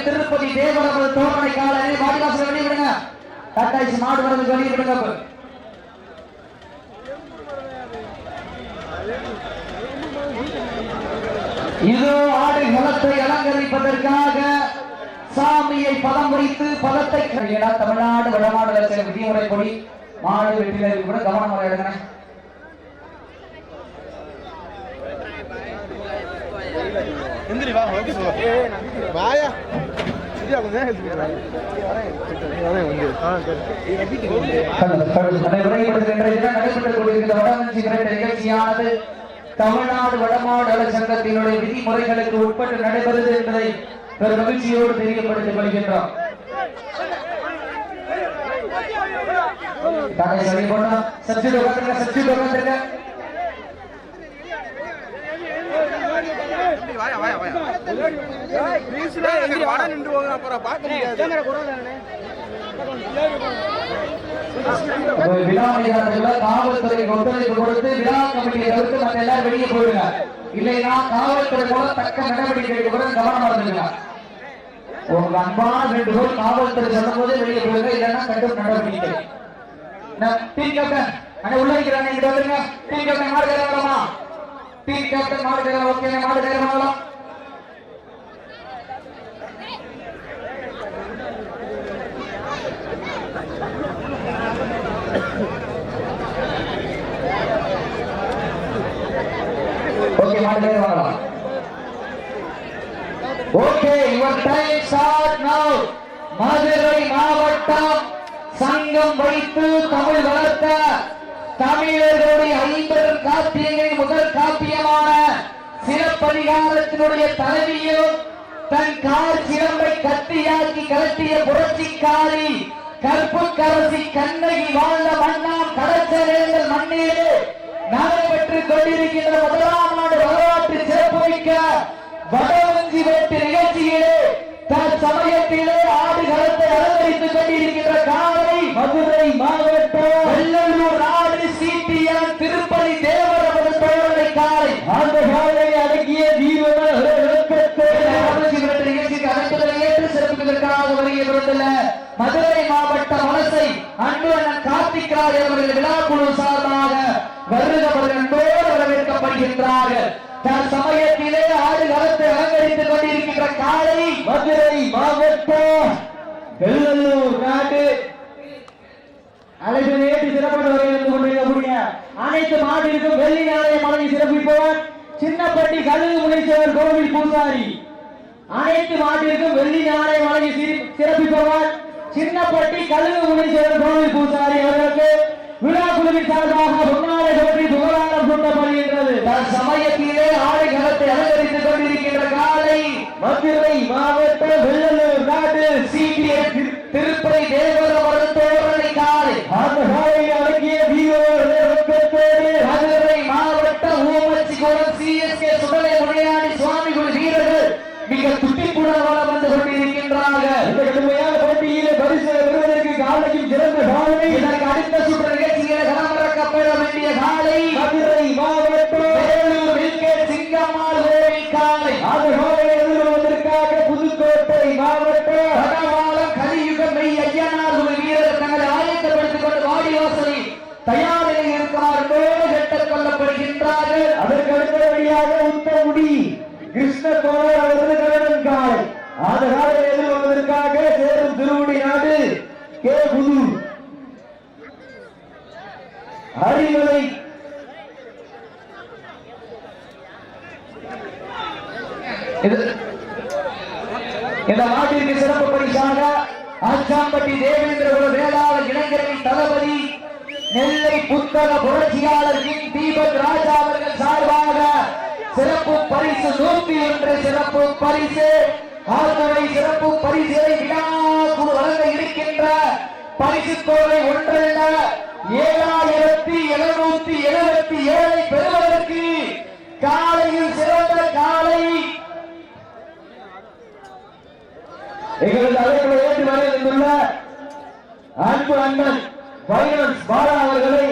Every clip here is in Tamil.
திருப்பதி தேவரவர் தோரணை காலையில் பாதுகாப்பு வெளியிடுங்க. கட்டாய்ச்சி மாடு வரது வெளியிடுங்க. இதோ ஆடு களத்தை அலங்கரிப்பதற்காக சாமியை பதம் வைத்து பதத்தை தமிழ்நாடு வடமாநில விதிமுறை கொடி மாடு வெற்றிலை கூட கவனமாக எடுங்க. நிகழ்ச்சியானது தமிழ்நாடு வடமாநில சங்கத்தினுடைய விதிமுறைகளுக்கு உட்பட்டு நடைபெறுது என்பதை பெரும் மகிழ்ச்சியோடு தெரியப்படுத்திக் கொள்கின்றோம். காவல்துறை ஒத்துழைப்பு கொடுத்து விழா கமிட்டியை தவிர்த்து மற்ற எல்லாரும் வெளியே போயிடுங்க. இல்லைன்னா காவல்துறை போல தக்க நடவடிக்கை கவனமா இருந்துங்க. உங்க அன்பான வேண்டுகோள், காவல்துறை சொல்லும் போதே வெளியே போயிடுங்க. இல்லைன்னா கடும் நடவடிக்கை. டீம் கேப்டன் உள்ள இருக்கிறாங்க, இங்க வந்துருங்க. டீம் கேப்டன் மாடு கேட்கலாமா? டீம் கேப்டன் மாடு கேட்கலாம். ஓகே, மாடு கேட்கலாம். ஓகே, மாடு கேட்கலாம். ஓகே, யுவர் டைம் ஸ்டார்ட் நவ. மதுரை மாவட்டம் சங்கம் வைத்து தமிழ் வளர்த்த தமிழர்களுடைய 50 காப்பியங்களின் முதல் காப்பியமான சிலப்பதிகாரத்தினுடைய தலைவியும் தன் கால் சிலம்பை கத்தியாக்கி கலட்டிய புரட்சிக்காரி கற்புக்கரசி கண்ணகி வாழ்ந்த மண்ணாம் கடற்கரைகள் மண்ணிலே நடைபெற்றுக் கொண்டிருக்கின்ற முதலாம் ஆண்டு வரலாற்று சிறப்புமிக்க வடவஞ்சி வேட்டு நிகழ்ச்சியிலே தற்சமயத்திலே ஆடுகளத்தை அலங்கரித்துக் கொண்டிருக்கின்ற காலை மதுரை மாவட்டம் வெள்ளலூர் நாடு சிடிஎம் திருப்பதி தேவரவர் தோரணை காலை. அந்த காலை அடங்கிய வீரர்கள் நிகழ்ச்சிக்கு அழைப்புகளை ஏற்று சிறப்புவதற்காக வருகை புரிந்துள்ள மதுரை மாவட்ட வலசை அன்பு அண்ணன் கார்த்திகாய் அவர்கள் விழா குழு சார்பாக வருகிறவர்கள் அன்போடு வரவேற்கப்படுகின்றார்கள். தற்சமயத்திலே ஆடுகளத்தை அலங்கரித்துக் கொண்டிருக்கின்ற காலை மதுரை மாவட்டம் வெள்ளலூர் நாடு அழைப்பு ஏற்றி சிறப்பாக வருகிறது கொண்டிருக்கக்கூடிய அனைத்து மாட்டிற்கும் வெள்ளி நாளைய மலையை சிறப்பிப்பவர் சின்னப்பட்டி கழுகு முனீஸ்வரர் கோவில் பூசாரி. அனைத்து மாட்டிற்கும் வெள்ளி நாளைய மலையை சிறப்பிப்பவர் சின்னப்பட்டி கழுகு முனீஸ்வரர் கோவில் பூசாரி அவர்களுக்கு விழா குழுவின் சார்பாக பொன்னாடை பற்றி புகழாரம் சூட்டப்படுகின்றது. சமயத்திலே ஆடுகளத்தை அலங்கரித்துக் கொண்டிருக்கின்ற காலை மதுரை மாவட்டம் வெள்ளலூர் நாடு சிடிஎம் திருப்பதி தேவரவர் தோரணை காலை. அந்த காலையில் அடங்கிய மதுரை மாவட்டம் ஊமச்சிக்குளம் சிஎஸ்கே சுடலை முனையாடி சுவாமிகள் வீரர்கள் மிக துட்டிப்புணர்வாக வந்து கொண்டிருக்கின்றார்கள். இந்த கடுமையான போட்டியிலே பரிசு பெறுவதற்கு காலையும் சிறந்த காலை. இதற்கு அடுத்த சுற்று நிகழ்ச்சிகளை களமிறக்கப்பட வேண்டிய காலை மதுரை மாவட்டம் வேலூர் வில்கேட் சிங்கம்மாள் கோவில் காலை. அந்த காலையை எதிர்கொள்வதற்காக புதுக்கோட்டை மாவட்டம் வடவாளம் கலியுக மெய் ஐயனார் வீரர் தங்களை ஆயத்தப்படுத்திக் கொண்டு வாடிவாசலை தயார் நிலையில் இருக்கிறார் கேட்டுக் கொள்ளப்படுகின்றார்கள். அதற்கு அடுத்தபடியாக உத்தமுடி கிருஷ்ண கோளர் அவரது கருடன் காலை. அந்த காலையை எதிர்கொள்வதற்காக சேரும் திருவுடி நாடு கே புது அறிவலை இந்த நாட்டிற்கு சிறப்பு பரிசாக ஆச்சாம்பட்டி தேவேந்திர வேளாளர் இளைஞரணி தளபதி நெல்லை புத்தக புரட்சியாளர் தீபக் ராஜா அவர்கள் சார்பாக சிறப்பு பரிசு 101 சிறப்பு பரிசு ஆதரவை சிறப்பு பரிசுகளை விழாக்குழு வழங்க இருக்கின்ற பரிசு கோவை ஒன்றல்ல 7777 பெறுவதற்கு காலையில் சிறந்த காலை எங்களது அழைப்புகளை ஏற்று வருகின்ற அன்பு அண்ணன் வைரன்ஸ் பாலா அவர்களை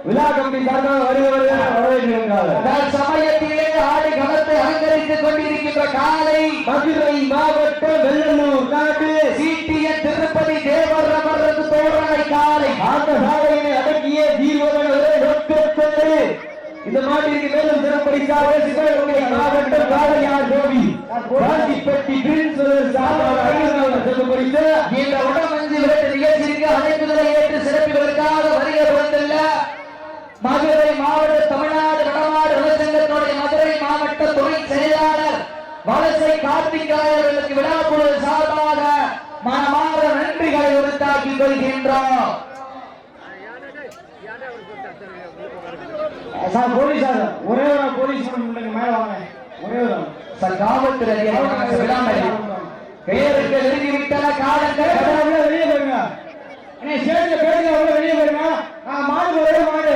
விழா கமிட்டி சார்பாக வரவேற்கிறார்கள். சமயத்திலே ஆடி களத்தை அலங்கரித்துக் கொண்டிருக்கின்ற காலை மதுரை மாவட்டம் வெள்ளலூர் நாடு சீட்டிய திருப்பதி தேவர் அமர்ந்து தோரணை காலை. அந்த சாலையினை அடக்கிய தீர்வதனை நோக்கத்தோடு இந்த மாட்டிற்கு மேலும் சிறப்படிக்காக சிவகங்கை மாவட்டம் காளையார் கோவி காஞ்சிப்பட்டி இந்த உடமஞ்சு விரட்டு நிகழ்ச்சிக்கு அழைப்புகளை ஏற்று சிறப்பிப்பதற்காக வருகை வந்துள்ள மதுரை மாவட்ட தமிழ்நாடு நடமாடு நலச்சங்கத்தினுடைய மதுரை மாவட்ட துணை செயலாளர் வலசை கார்த்திகாயர்களுக்கு விழாக்குழு சார்பாக மனமாற நன்றிகளை உறுத்தாக்கிக் கொள்கின்றோம். போலீசார் ஒரே ஒரு போலீஸ் மேல வாங்க. ஒரே ஒரு காவல்துறை பெயருக்கு நெருங்கிவிட்டன காலங்கள். வெளியே போயிருங்க. வெளியே போயிருங்க. மாடு ஒரே மாடு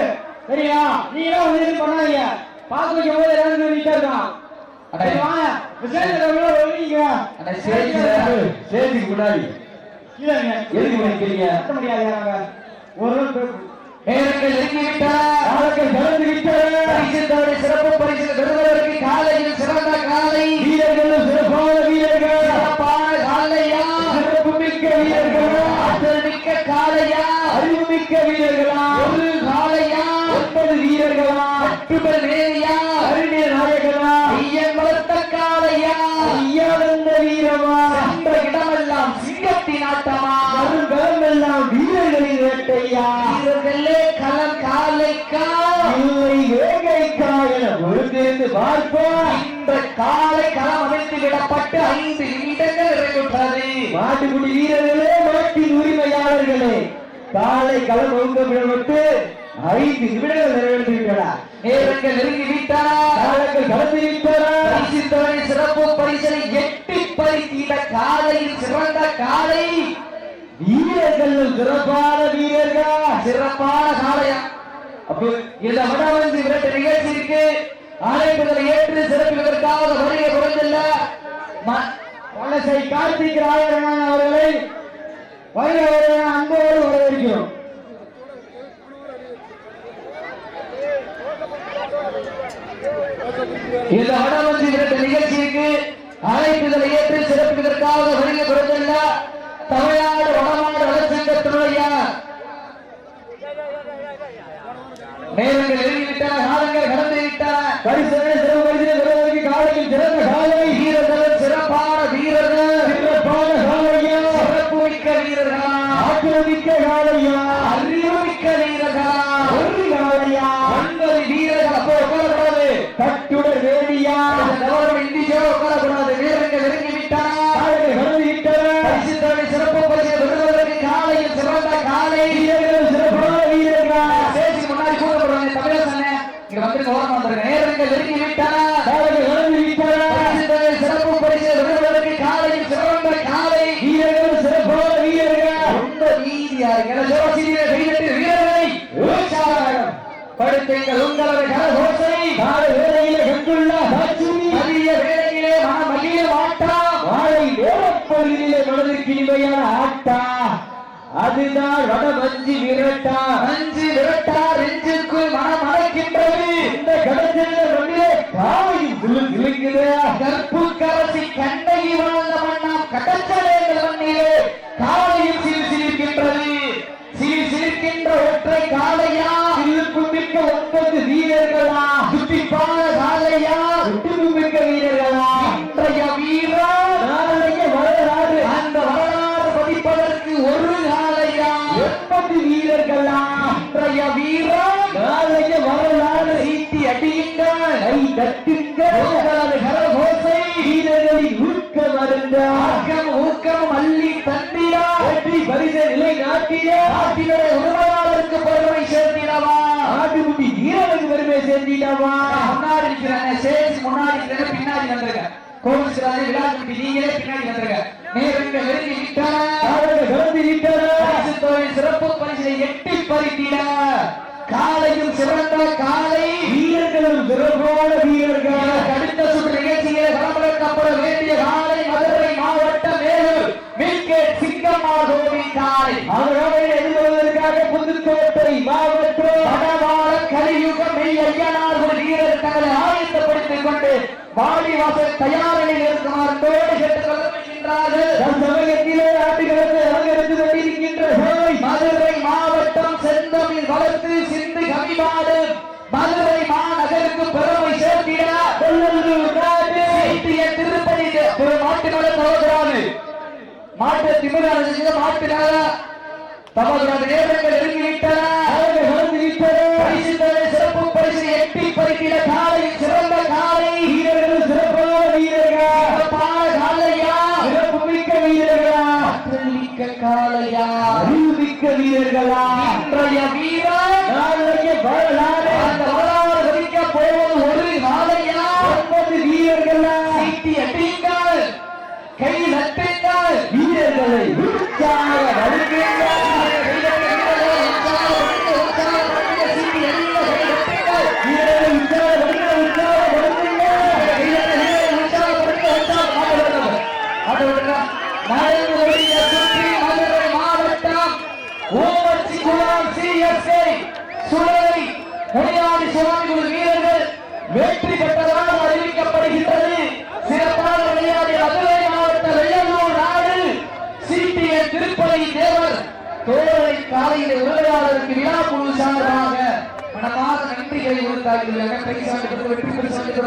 சரியா? நீங்க வந்து பண்ணாதீங்க. பார்க்க வைக்கும் போது எல்லாரும் வீட்டா இருக்கான். முன்னாடி எதுக்கு முடிக்கிறீங்க? முடியாது. ஒரு சிறப்பு பரிசு பெறுவதற்கு காலையில் சிறந்த காலை வீரர்களும் சிறப்பான வீரர்கள் சிறப்பான காலையா சிறப்பு மிக்க வீரர்களா ஆற்றல் மிக்க காலையா அறிவு மிக்க வீரர்களா ஒரு காலையா 9 வீரர்களா 8 நேரியா அறிஞர் நாயகனா ஐயன் வளர்த்த காலையா ஐயானந்த வீரமா அந்த இடமெல்லாம் சிங்கத்தின் ஆட்டமா வருங்களெல்லாம் வீரர்களின் வேட்டையா வீரர்களே களம் காலைக்கா இல்லை வேகைக்கா என பொறுத்திருந்து பார்ப்போம். இந்த காலை களம் அமைத்து விடப்பட்டு 5 நிமிடங்கள் நிறைவுற்றது. மாட்டுக்குடி வீரர்களே மாட்டின் உரிமையாளர்களே காலை களம் விடப்பட்டு 5 நிமிடங்கள் நிறைவேற்றிவிட்டன. நேரங்கள் நெருங்கி விட்டன. காலங்கள் கடந்து விட்டன. சிறப்பு பரிசனை எட்டி பறித்திட காலையில் சிறந்த காலை வீரர்கள் சிறப்பான வீரர்கள் சிறப்பான காலையா. அப்போ இந்த வடவந்தி விரட்டு நிகழ்ச்சிக்கு அழைப்புகளை ஏற்று சிறப்பிப்பதற்காக வருகை குறைந்துள்ள வலசை கார்த்திகாயன் அவர்களை வருகை அன்போடு வரவேற்கிறோம். இந்த வடவந்தி விரட்டு நிகழ்ச்சிக்கு அழைப்புகளை ஏற்று சிறப்பிப்பதற்காக வருகை குறைந்துள்ள தமிழ்நாடு வடமாடு நலச்சங்கத்தினுடைய நேரங்கள் நெருங்கிவிட்டன. காலங்கள் கடந்து விட்டன. காலையில் சிறந்த காலை வீரர்கள் சிறப்பான வீரர்கள் சிறப்பான காலையா சிறப்பு மிக்க வீரர்களா ஆற்றல் மிக்க காலையா அறிவு மிக்க வீரர்களா ஒரு காலையா 9 வீரர்கள். அப்போ உட்காரக்கூடாது. கட்டுடர் வேடியா இந்தியா உட்காரக்கூடாது. வீரர்கள் நெருங்கிவிட்டன. காலைகள் கடந்து விட்டன. சிறப்பு பரிசு பெறுவதற்கு காலையில் சிறந்த காலை வீரர்கள் சிறப்பான வீரர்கள் சேசி முன்னாடி கூடப்படுறாங்க. தமிழரசனே இங்க வந்து கவனம் வந்துருங்க. நேரங்கள் நெருங்கி விட்டன. காலைகள் கடந்து விட்டன. சிறப்பு பரிசு பெறுவதற்கு காலையில் சிறந்த காலை வீரர்கள் சிறப்பான வீரர்கள் ரொம்ப நீதியார்கள் வீரர்களை படுத்துங்கள் உங்களது கரகோசை காலை வேளையிலே கண்டுள்ள மதிய வேளையிலே மகிழ மாட்டா மாலை நேரப்பொழுதிலே மனதிற்கு இனிமையான ஆட்டா அதுதான் வடமஞ்சி விரட்டா. மஞ்சி விரட்டா நெஞ்சுக்குள் மனம் அடைக்கின்றது. இந்த கடத்திலே காலையும் சிலுங்குது. கற்பு கரசி கண்ணகி வாழ்ந்த மண்ணாம் கடற்கரைகள் மண்ணிலே காலையும் சிலிர்க்கின்றது. சிலிர்க்கின்ற ஒற்றை காலையா சிலிர்ப்பு மிக்க 9 வீரர்களா சுட்டிப்பான காலையா ஒட்டுமு மிக்க வீரர்களா இன்றைய வீரர் நாளைய வரலாறு அந்த வரலாறு பதிப்பதற்கு ஒரு காலையா 8 வீரர்களா இன்றைய வீரர் நாளைய வரலாறு சீட்டி அடியுங்கள் கை தட்டுங்கள் உங்களது கரகோசை வீரர்களின் ஊக்கம் அருந்த ஊக்கம் அள்ளி தந்திரா வெற்றி பரிசு நிலை நாட்டிலே நாட்டினுடைய உரிமையாளருக்கு பெருமை சேர்த்திடவா நாட்டுக்குட்டி வீரனுக்கு பெருமை சேர்த்திடவா. முன்னாடி இருக்கிறாங்க சேசி முன்னாடி இருக்கிற பின்னாடி வந்துருங்க. கோவிச்சுராஜி விழா கமிட்டி நீங்களே பின்னாடி வந்துருங்க. நேரங்கள் நெருங்கி விட்டன. கடந்து விட்டன. சிறப்பு பரிசை எட்டி பறித்திட காலையும் சிறந்த காலை வீரர்களும் சிறப்பான வீரர்கள் அடுத்த சுற்று நிகழ்ச்சியிலே களமிறக்கப்பட வேண்டிய காலை மதுரை மாவட்டம் மேலூர் மில்கேட் சிங்கம்மா கோவில் காலை. அவர்களை எதிர்கொள்வதற்காக புதுக்கோட்டை மாவட்டம் கலியுகம் மெய் ஐயனார் ஒரு வீரர் தங்களை ஆயத்தப்படுத்திக் கொண்டு வாடி வாசல் தயாரில் இருக்குமாறு தோடு கேட்டுக் கொள்ளப்படுகின்றார்கள். சமயத்திலே ஆட்டுகிறது அலங்கரித்து கொண்டிருக்கின்ற மதுரை மாவட்டம் செந்தமிழ் வளர்த்து சிந்து கவிபாடு மதுரை மாநகருக்கு பெருமை சேர்த்திட திருப்பதி மாட்டு மேல தவறாது மாட்டு திமுக மாட்டு மேல தவறாது நேரங்கள் நெருங்கிவிட்டன. சிறப்பு பரிசு எட்டி பரிசில காலை சிறந்த காலை வீரர்கள் சிறப்பான வீரர்கள் சிறப்பான காலையா சிறப்பு மிக்க வீரர்களா மிக்க காலையா அறிவுமிக்க வீரர்களா இன்றைய வீரர் நாளைய வரலாறு அந்த வரலாறு வரிக்க போவது ஒரு காலையா 9 வீரர்களா சீட்டி அடிங்கள் கை நட்டுங்கள் வீரர்களை உற்சாக வருகிறார்கள். மதுரை மாவட்டம் ஓமச்சி குளம் சிஎஸ்ஐ சுடலை முனியாண்டி சுவாமிகள் வீரர்கள் வெற்றி பெற்றதாக அறிவிக்கப்படுகின்றது. சிறப்பான விளையாடி மதுரை மாவட்ட வெள்ளலூர் நாடு சிடிஏ திருப்பதி தேவர் தோழரை காலையில் உரையாளருக்கு விழா குழு சார்பாக மனமாக நன்றிகளை உறுத்தார்கள். வெற்றி பெற்று